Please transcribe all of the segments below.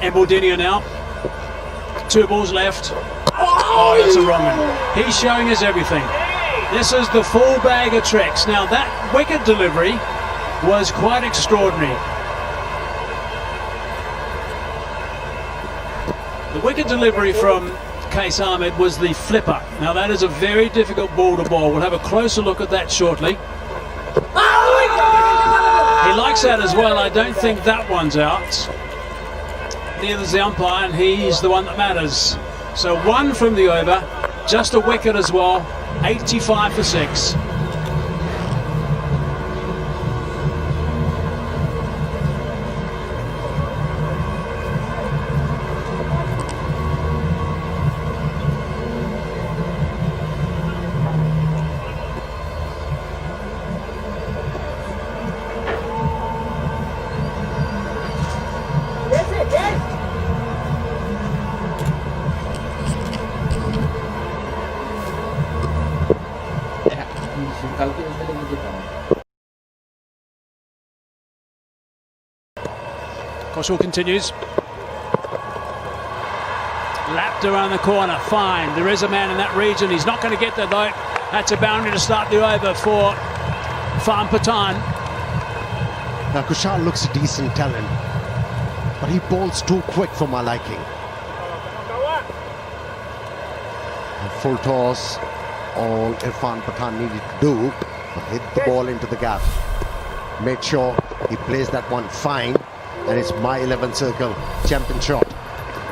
Embodinia now. 2 balls left. Oh, that's a wrong one. He's showing us everything. This is the full bag of tricks. Now that wicket delivery was quite extraordinary. The wicket delivery from Qais Ahmed was the flipper. Now that is a very difficult ball to bowl. We'll have a closer look at that shortly. He likes that as well. I don't think that one's out. Neither's the umpire, and he's the one that matters. So 1 from the over, just a wicket as well, 85 for 6. Koshal continues. Lapped around the corner, fine. There is a man in that region. He's not going to get there though. That's a boundary to start the over for Farm Patan. Now Kushal looks a decent talent, but he bowls too quick for my liking. A full toss, all Irfan Pathan needed to do, but hit the ball into the gap. Made sure he plays that one fine, and it's my 11 circle champion shot.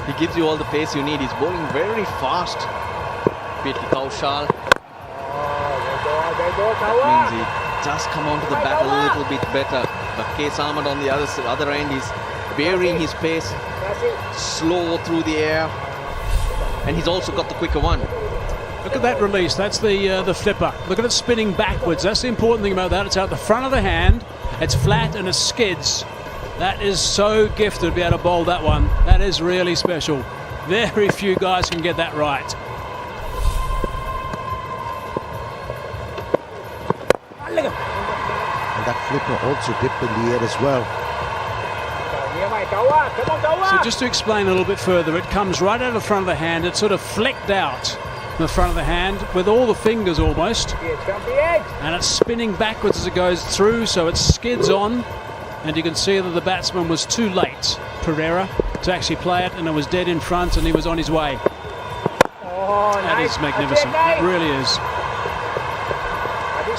He gives you all the pace you need. He's bowling very fast. P.T. Kaushal. That means he does come onto the bat a little bit better. But Qais Ahmed on the other end is varying his pace, slow through the air, and he's also got the quicker one. Look at that release. That's the flipper. Look at it spinning backwards. That's the important thing about that. It's out the front of the hand. It's flat and it skids. That is so gifted to be able to bowl that one. That is really special. Very few guys can get that right. And that flipper also dipped in the air as well. So just to explain a little bit further, it comes right out of the front of the hand. It's sort of flicked out the front of the hand with all the fingers almost. And it's spinning backwards as it goes through, so it skids on. And you can see that the batsman was too late, Pereira, to actually play it, and it was dead in front and he was on his way. That is magnificent. It really is.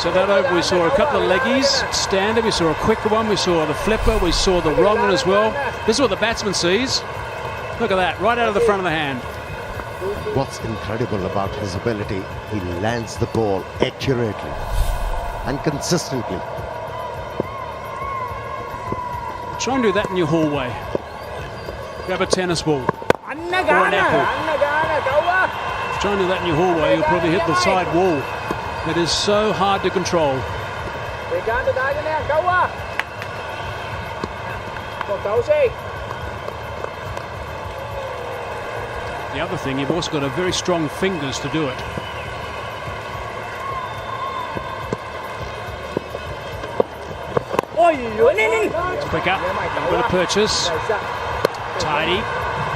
So that over we saw a couple of leggies, standard, we saw a quicker one, we saw the flipper, we saw the wrong one as well. This is what the batsman sees. Look at that, right out of the front of the hand. What's incredible about his ability, he lands the ball accurately and consistently. Try and do that in your hallway. Grab a tennis ball or an apple. Try and do that in your hallway, you'll probably hit the side wall. It is so hard to control. The other thing, you've also got a very strong fingers to do it. It's quick up, a bit of purchase. Tidy.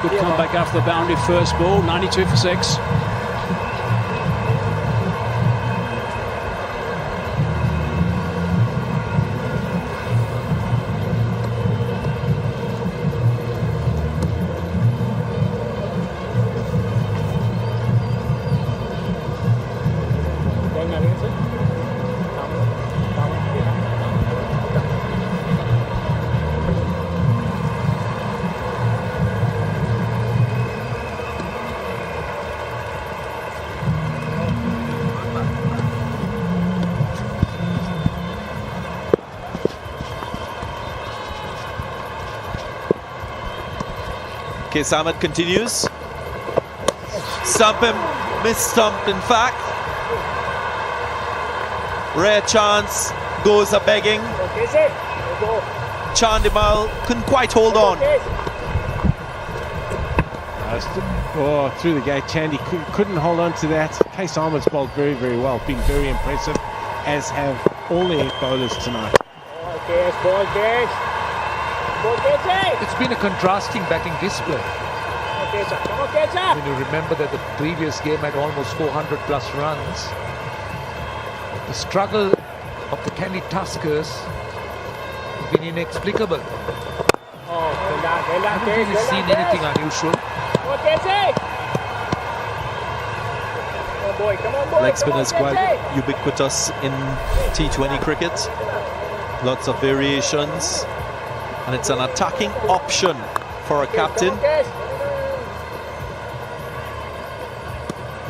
Good comeback after the boundary first ball, 92 for 6. Qais Ahmed continues. Stump him, miss-stumped in fact. Rare chance, goes a begging. Chandimal couldn't quite hold on. Through the gate, Chandy couldn't hold on to that. Qais Ahmed's bowled very, very well, been very impressive, as have all the bowlers tonight. It's been a contrasting batting display. When you remember that the previous game had almost 400 plus runs, the struggle of the Kandy Tuskers has been inexplicable. I haven't really seen anything unusual. Leg spinners quite ubiquitous in T20 cricket. Lots of variations. And it's an attacking option for a captain.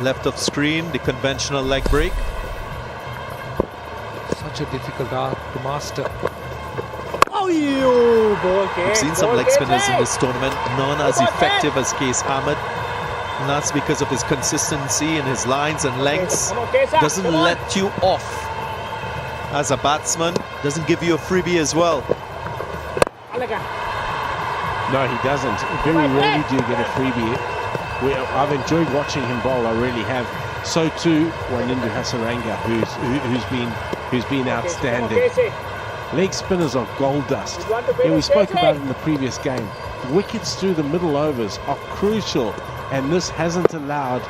Left of screen, the conventional leg break. Such a difficult art to master. We've seen some leg spinners in this tournament, none as effective as Case Ahmed. And that's because of his consistency in his lines and lengths. Doesn't let you off as a batsman. Doesn't give you a freebie as well. No, he doesn't. Very rarely do you get a freebie. I've enjoyed watching him bowl. I really have. So too, Wanindu Hasaranga, who's been outstanding. Leg spinners are gold dust. And we spoke about it in the previous game. Wickets through the middle overs are crucial, and this hasn't allowed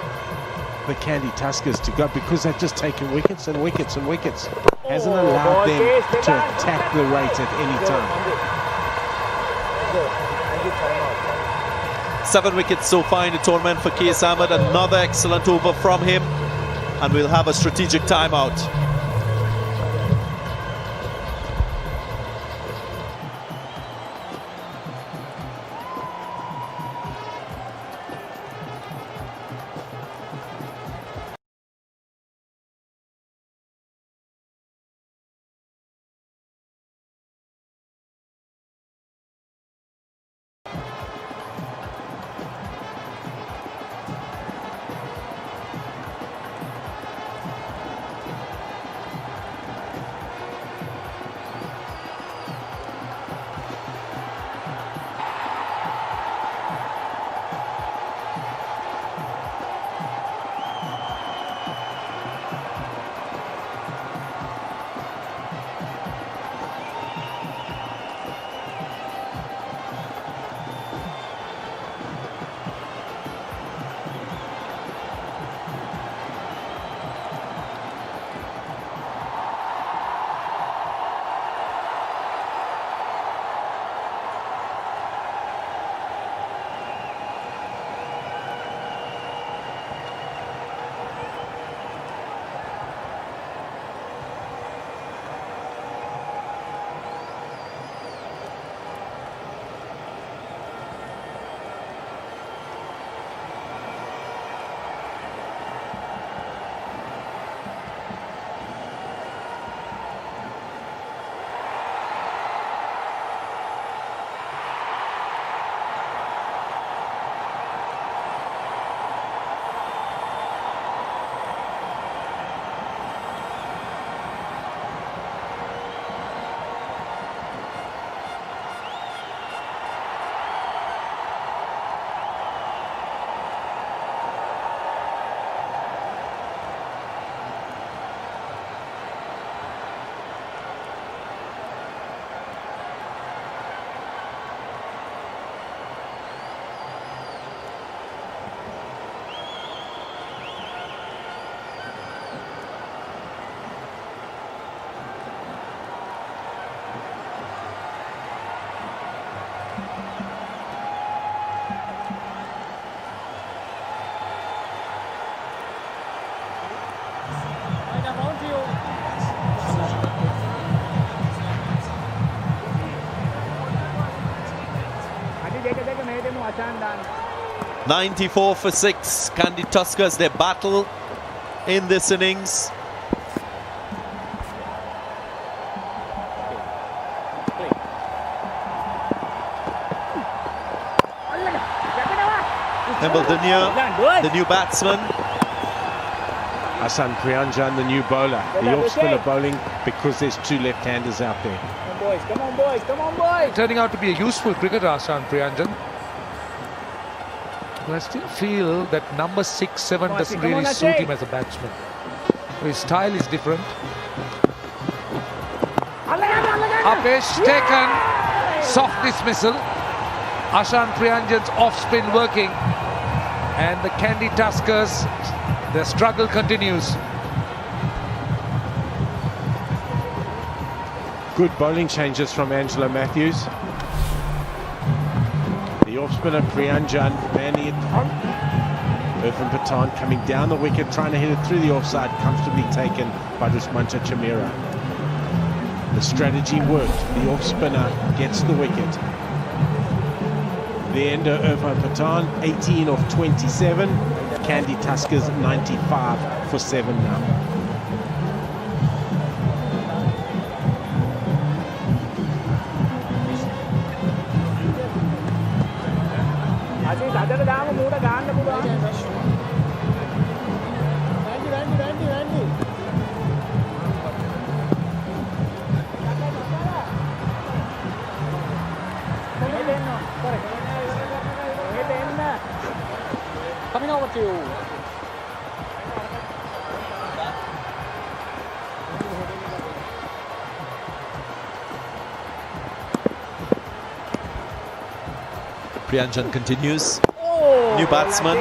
the Kandy Tuskers to go because they've just taken wickets and wickets and wickets. Hasn't allowed them to attack the rate at any time. 7 wickets so far in the tournament for Case Ahmed. Another excellent over from him, and we'll have a strategic timeout. Asan 94 for 6. Kandy Tuskers, their battle in this innings. Hembaldinia, the new batsman. Asan Priyanjan, the new bowler. The off-spinner bowling because there's two left-handers out there. Come on, boys, come on, boys. Turning out to be a useful cricketer, Asan Priyanjan. But I still feel that number 6, 7 doesn't really suit him as a batsman. His style is different. Upish taken. soft dismissal. Ashan Priyanjan's off spin working, and the Kandy Tuskers, their struggle continues. Good bowling changes from Angelo Matthews. The off-spinner Priyanjan manning it. Irfan Pathan coming down the wicket, trying to hit it through the offside, comfortably taken by Dushmanta Chamira. The strategy worked. The off-spinner gets the wicket. The ender Irfan Pathan, 18 of 27. Kandy Tuskers, 95 for 7 now. Coming over to you. Priyanjan continues. New batsman,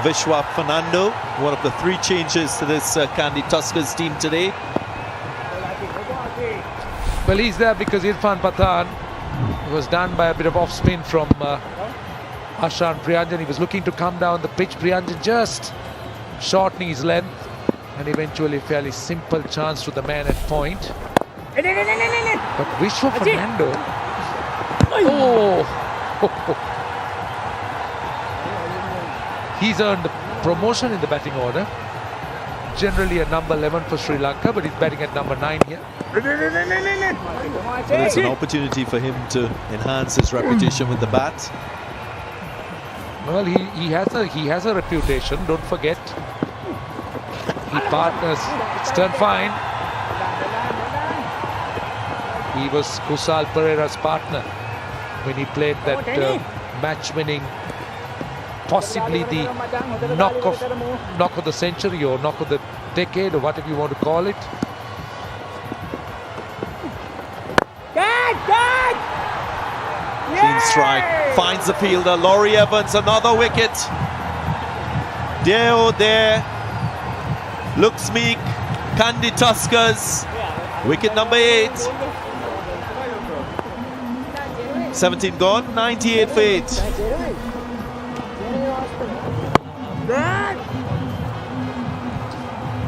Vishwa Fernando, one of the 3 changes to this Kandy Tuskers team today. Well, he's there because Irfan Pathan was done by a bit of off spin from Ashan Priyanjan. He was looking to come down the pitch. Priyanjan just shortening his length, and eventually fairly simple chance to the man at point. But Vishwa Fernando, he's earned the promotion in the batting order. Generally a number 11 for Sri Lanka, but he's batting at number 9 here. Well, it's an opportunity for him to enhance his reputation with the bat. Well, he has a reputation, don't forget. He partners, it's turned fine. He was Kusal Pereira's partner when he played that match-winning, possibly the knock of the century or knock of the decade or whatever you want to call it. Clean strike, finds the fielder, Laurie Evans, another wicket. There, oh there, looks meek, Kandy Tuskers, wicket number 8. 17 gone, 98 for 8.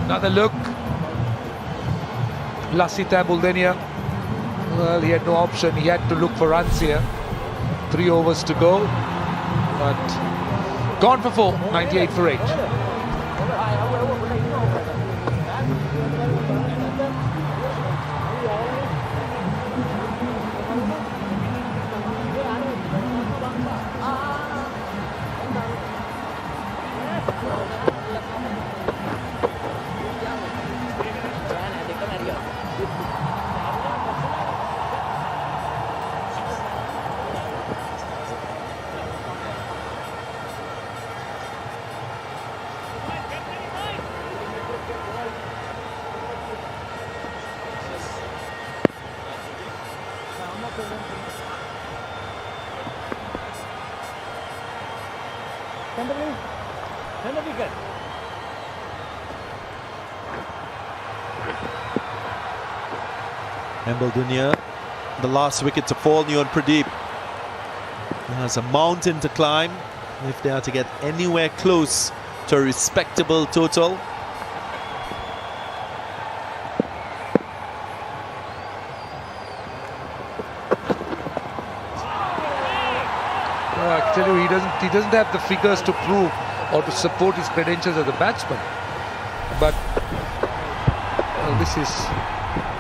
Another look. Lasita Buldenia. Well, he had no option. He had to look for runs here. 3 overs to go. But gone for 4. 98 for 8. Dunia, the last wicket to fall, Neon Pradeep. He has a mountain to climb if they are to get anywhere close to a respectable total. I tell you, he doesn't have the figures to prove or to support his credentials as a batsman. But well, this is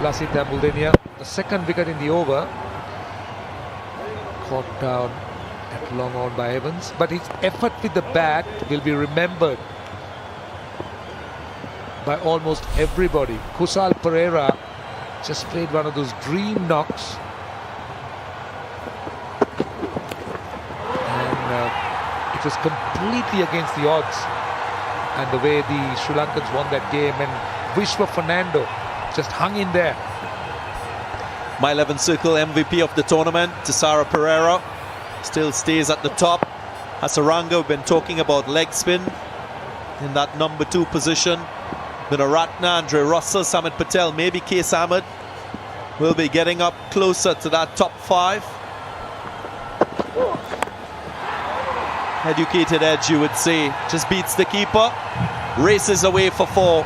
Lasita Buldenia, the second wicket in the over, caught down at long on by Evans. But his effort with the bat will be remembered by almost everybody. Kusal Pereira just played one of those dream knocks. It was completely against the odds, and the way the Sri Lankans won that game, and Vishwa Fernando just hung in there. My 11 circle MVP of the tournament, Tisara Pereira, still stays at the top. Hasaranga, we've been talking about leg spin in that number 2 position. Vinaratna, Andre Russell, Samit Patel, maybe Case Ahmed will be getting up closer to that top 5. Educated edge, you would say. Just beats the keeper, races away for 4.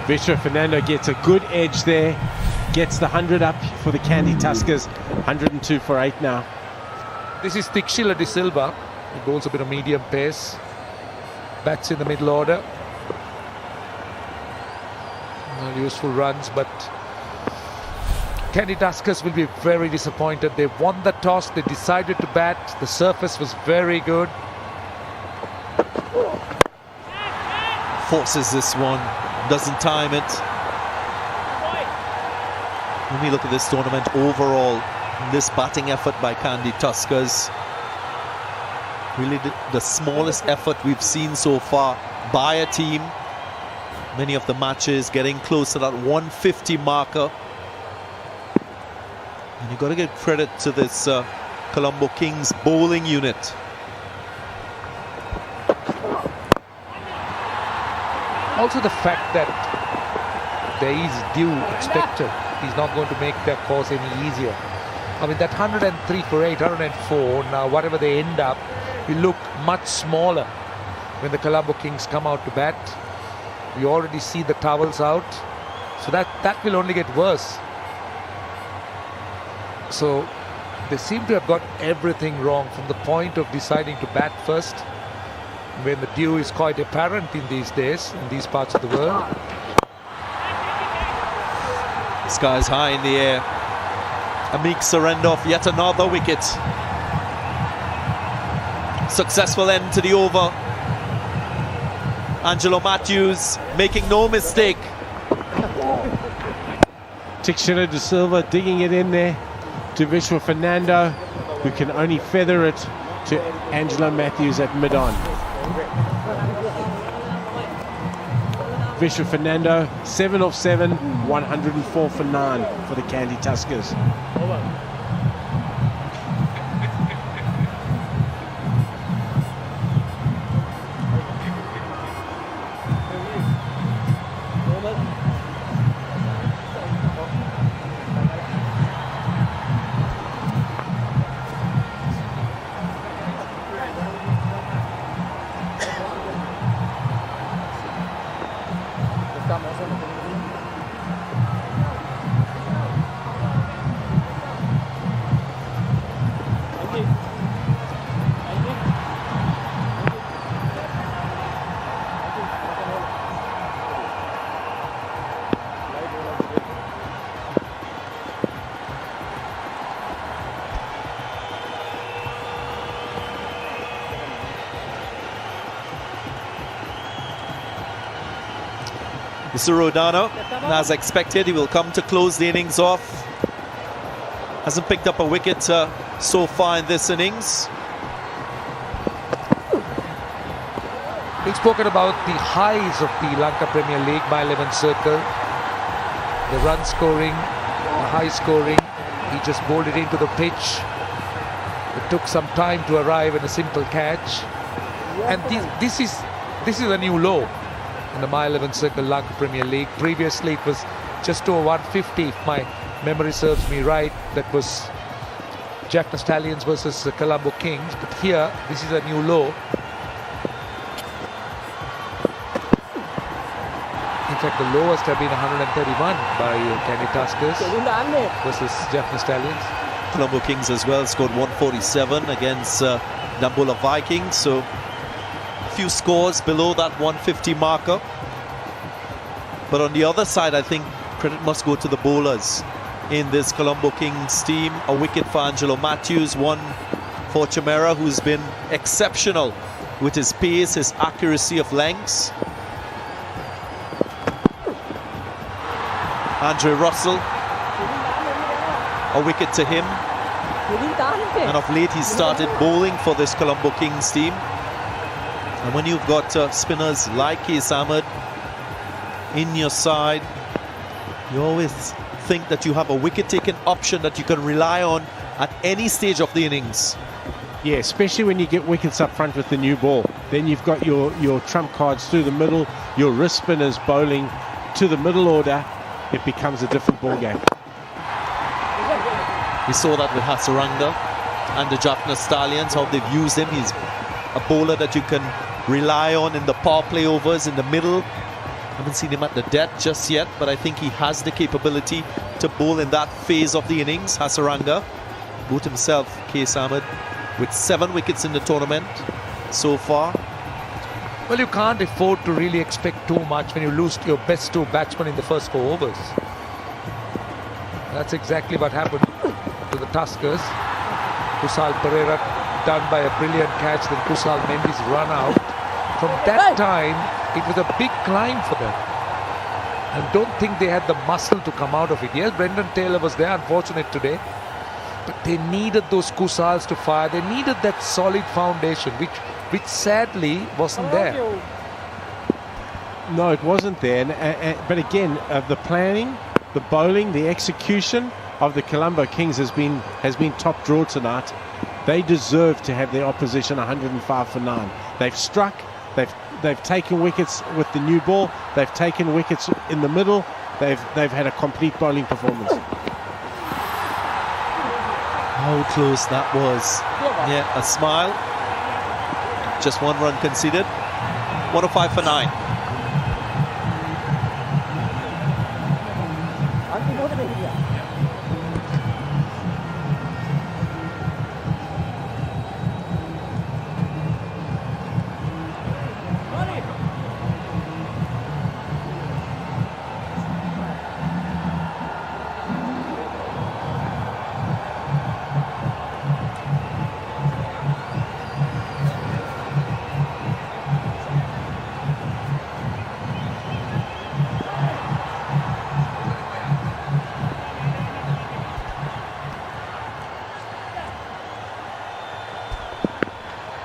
Vishwa Fernando gets a good edge there, gets the 100 up for the Kandy Tuskers. 102 for 8 now. This is Tikshila De Silva. He bowls a bit of medium pace. Bats in the middle order. Useful runs, but Kandy Tuskers will be very disappointed. They won the toss, they decided to bat. The surface was very good. Forces this one, doesn't time it. When we look at this tournament overall, this batting effort by Kandy Tuskers, really the smallest effort we've seen so far by a team. Many of the matches getting close to that 150 marker. And you've got to give credit to this Colombo Kings bowling unit. Also the fact that there is due expected is not going to make their cause any easier. I mean, that 103 for 8, 104, now whatever they end up, will look much smaller when the Colombo Kings come out to bat. We already see the towels out, so that will only get worse. So they seem to have got everything wrong from the point of deciding to bat first, when the due is quite apparent in these days, in these parts of the world. Skies high in the air. A meek surrender of yet another wicket. Successful end to the over. Angelo Matthews making no mistake. Tikshila De Silva digging it in there to Vishwa Fernando, who can only feather it to Angelo Matthews at mid-on. Vishwa Fernando, 7 off 7, 104 for 9 for the Kandy Tuskers. Mr. Rodano, as expected, he will come to close the innings off. Hasn't picked up a wicket so far in this innings. We've spoken about the highs of the Lanka Premier League by 11 circle. The run scoring, the high scoring. He just bowled it into the pitch. It took some time to arrive in a simple catch. And this is a new low in the My 11 Circle Lanka Premier League. Previously it was just over 150, if my memory serves me right. That was Jaffna Stallions versus Colombo Kings. But here, this is a new low. In fact, the lowest have been 131 by Kandy Tuskers versus Jaffna Stallions. Colombo Kings as well scored 147 against Dambulla Vikings. So few scores below that 150 marker, but on the other side I think credit must go to the bowlers in this Colombo Kings team. A wicket for Angelo Matthews, one for Chimera, who's been exceptional with his pace, his accuracy of lengths. Andre Russell, a wicket to him, and of late he's started bowling for this Colombo Kings team. And when you've got spinners like Case Ahmed in your side, you always think that you have a wicket-taking option that you can rely on at any stage of the innings. Yeah, especially when you get wickets up front with the new ball. Then you've got your trump cards through the middle, your wrist spinners bowling to the middle order. It becomes a different ball game. We saw that with Hasaranga and the Jaffna Stallions, how they've used him. He's a bowler that you can rely on in the power play overs in the middle. Haven't seen him at the death just yet, but I think he has the capability to bowl in that phase of the innings. Hasaranga, both himself, Qais Ahmed, with 7 wickets in the tournament so far. Well, you can't afford to really expect too much when you lose your best 2 batsmen in the first 4 overs. That's exactly what happened to the Tuskers. Kusal Pereira done by a brilliant catch, then Kusal Mendy's run out. From that time, it was a big climb for them. I don't think they had the muscle to come out of it. Yes, Brendan Taylor was there, unfortunate today. But they needed those Kusals to fire. They needed that solid foundation, which sadly wasn't there. No, it wasn't there. But again, the planning, the bowling, the execution of the Colombo Kings has been top draw tonight. They deserve to have their opposition 105 for 9. They've struck. They've taken wickets with the new ball. They've taken wickets in the middle. They've had a complete bowling performance. How close that was. Yeah, a smile. Just 1 run conceded. 105 for 9.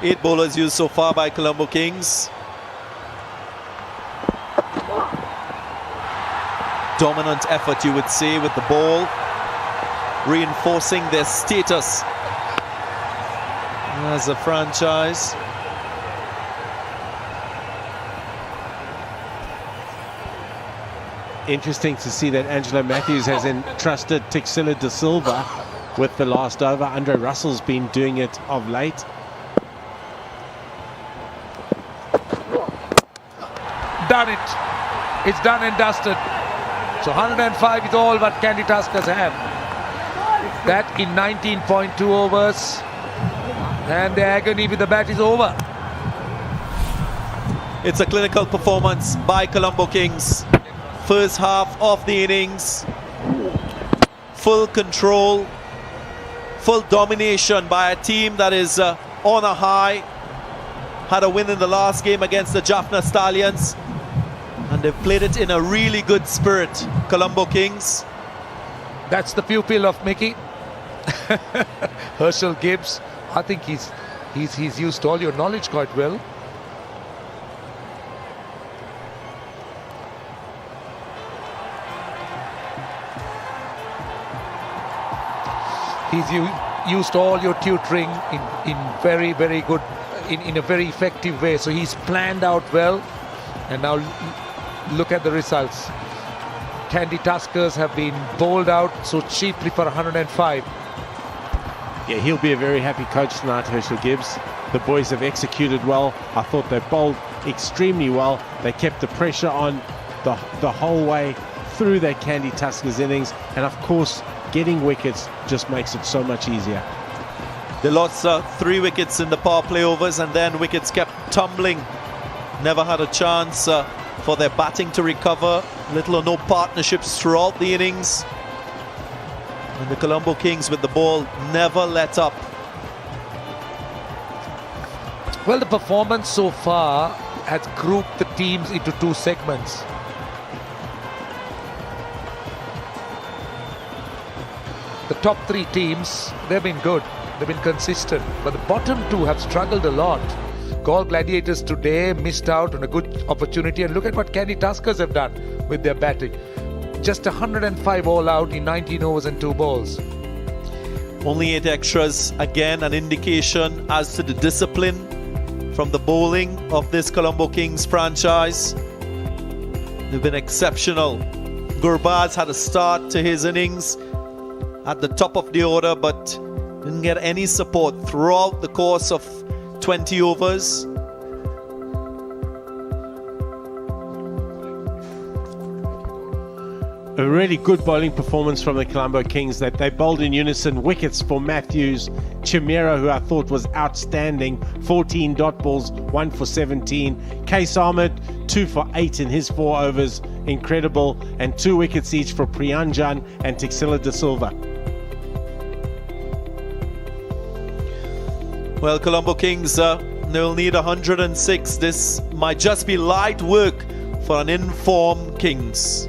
Eight bowlers used so far by Colombo Kings. Dominant effort, you would say, with the ball, reinforcing their status as a franchise. Interesting to see that Angelo Matthews has entrusted Tixila De Silva with the last over. Andre Russell's been doing it of late. Done it. It's done and dusted. So 105 is all what Kandy Tuskers have. That in 19.2 overs. And the agony with the bat is over. It's a clinical performance by Colombo Kings. First half of the innings. Full control. Full domination by a team that is on a high. Had a win in the last game against the Jaffna Stallions. And they've played it in a really good spirit, Colombo Kings. That's the pupil of Mickey. Herschel Gibbs. I think he's used all your knowledge quite well. He's used all your tutoring in very, very good, in a very effective way. So he's planned out well. And now look at the results. Kandy Tuskers have been bowled out so cheaply for 105. Yeah, he'll be a very happy coach tonight, Herschel Gibbs. The boys have executed well. I thought they bowled extremely well. They kept the pressure on the whole way through that Kandy Tuskers innings. And of course, getting wickets just makes it so much easier. They lost 3 wickets in the power play overs, and then wickets kept tumbling. Never had a chance for their batting to recover. Little or no partnerships throughout the innings. And the Colombo Kings with the ball never let up. Well, the performance so far has grouped the teams into 2 segments. The top 3 teams, they've been good. They've been consistent. But the bottom 2 have struggled a lot. Galle Gladiators today missed out on a good opportunity, and look at what Kandy Tuskers have done with their batting. just 105 all out in 19 overs and 2 balls. Only 8 extras, again an indication as to the discipline from the bowling of this Colombo Kings franchise. They've been exceptional. Gurbaz had a start to his innings at the top of the order, but didn't get any support throughout the course of 20 overs. A really good bowling performance from the Colombo Kings. That they bowled in unison. Wickets for Matthews, Chimera, who I thought was outstanding, 14 dot balls, 1 for 17. Case Ahmed, 2 for 8 in his 4 overs, incredible, and 2 wickets each for Priyanjan and Tixila de Silva. Well, Colombo Kings, they'll need 106. This might just be light work for an informed Kings.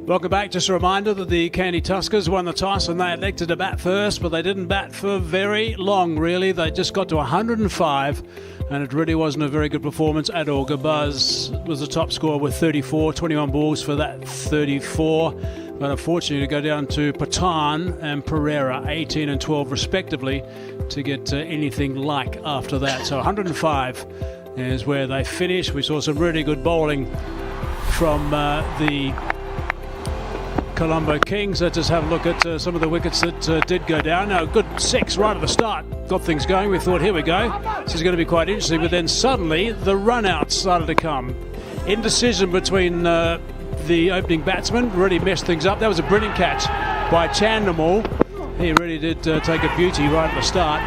Welcome back. Just a reminder that the Kandy Tuskers won the toss and they elected to bat first, but they didn't bat for very long, really. They just got to 105, and it really wasn't a very good performance at all. Gabuz was the top scorer with 34, 21 balls for that 34. But unfortunately, to go down to Patan and Pereira, 18 and 12 respectively, to get anything like after that. So 105 is where they finished. We saw some really good bowling from the Colombo Kings. Let's just have a look at some of the wickets that did go down. Now, good 6 right at the start. Got things going. We thought, here we go. This is going to be quite interesting. But then suddenly, the run-outs started to come. Indecision between the opening batsman really messed things up. That was a brilliant catch by Chandamal. He really did take a beauty right at the start.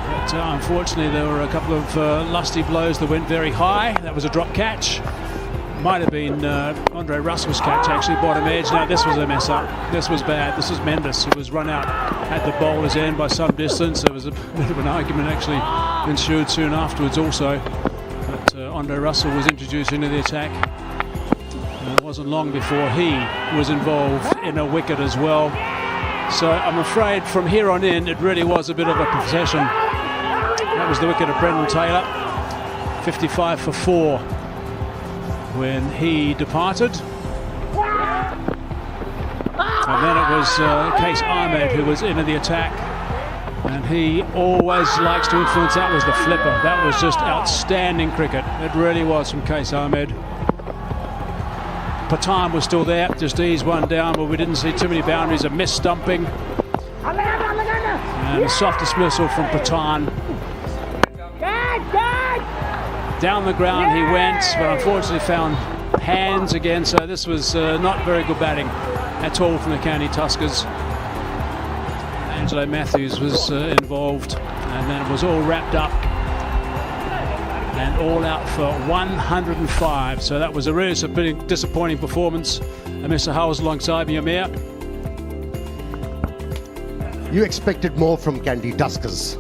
But unfortunately, there were a couple of lusty blows that went very high. That was a drop catch. Might have been Andre Russell's catch, actually, bottom edge. No, this was a mess up. This was bad. This was Mendes, who was run out at the bowler's end by some distance. There was a bit of an argument actually ensued soon afterwards also. But Andre Russell was introduced into the attack. And it wasn't long before he was involved in a wicket as well. So I'm afraid from here on in, it really was a bit of a procession. That was the wicket of Brendan Taylor, 55 for 4. When he departed. And then it was Case Ahmed who was into the attack, and he always likes to influence. That was the flipper. That was just outstanding cricket. It really was from Case Ahmed. Patan was still there, just eased one down, but we didn't see too many boundaries. A miss stumping and a soft dismissal from Patan. Down the ground he went, but unfortunately found hands again, so this was not very good batting at all from the Kandy Tuskers. Angelo Matthews was involved, and then it was all wrapped up and all out for 105. So that was a really disappointing performance. And Mr. Hulls alongside me, Amir. You expected more from Kandy Tuskers.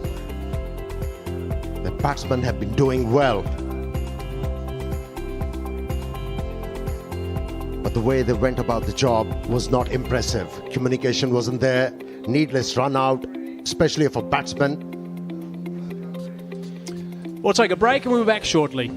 The batsmen have been doing well. But the way they went about the job was not impressive. Communication wasn't there. Needless run out, especially for batsmen. We'll take a break and we'll be back shortly.